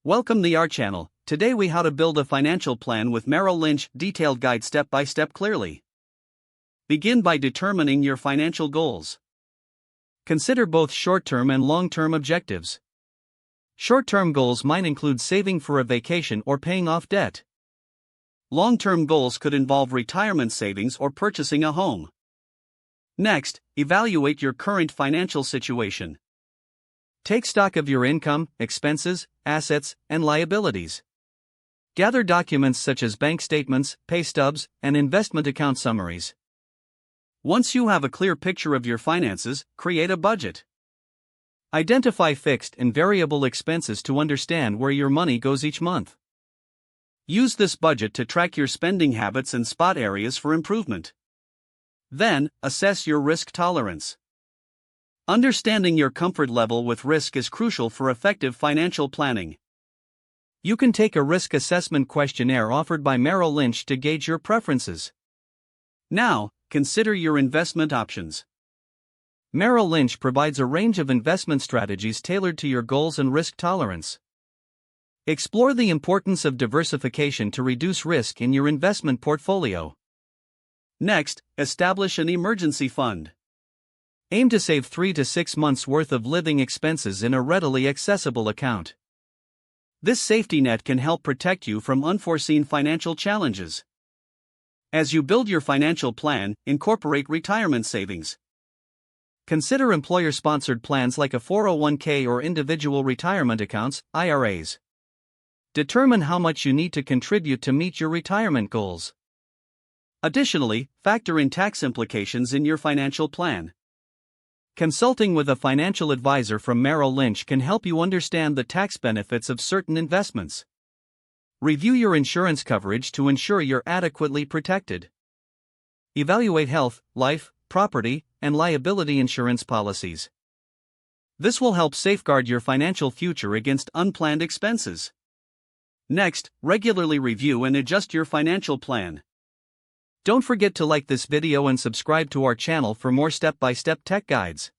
Welcome to our channel. Today we how to build a financial plan with Merrill Lynch, detailed guide step by step clearly. Begin by determining your financial goals. Consider both short-term and long-term objectives. Short-term goals might include saving for a vacation or paying off debt. Long-term goals could involve retirement savings or purchasing a home. Next, evaluate your current financial situation. Take stock of your income, expenses, assets, and liabilities. Gather documents such as bank statements, pay stubs, and investment account summaries. Once you have a clear picture of your finances, create a budget. Identify fixed and variable expenses to understand where your money goes each month. Use this budget to track your spending habits and spot areas for improvement. Then, assess your risk tolerance. Understanding your comfort level with risk is crucial for effective financial planning. You can take a risk assessment questionnaire offered by Merrill Lynch to gauge your preferences. Now, consider your investment options. Merrill Lynch provides a range of investment strategies tailored to your goals and risk tolerance. Explore the importance of diversification to reduce risk in your investment portfolio. Next, establish an emergency fund. Aim to save 3 to 6 months' worth of living expenses in a readily accessible account. This safety net can help protect you from unforeseen financial challenges. As you build your financial plan, incorporate retirement savings. Consider employer-sponsored plans like a 401k or individual retirement accounts, IRAs. Determine how much you need to contribute to meet your retirement goals. Additionally, factor in tax implications in your financial plan. Consulting with a financial advisor from Merrill Lynch can help you understand the tax benefits of certain investments. Review your insurance coverage to ensure you're adequately protected. Evaluate health, life, property, and liability insurance policies. This will help safeguard your financial future against unplanned expenses. Next, regularly review and adjust your financial plan. Don't forget to like this video and subscribe to our channel for more step-by-step tech guides.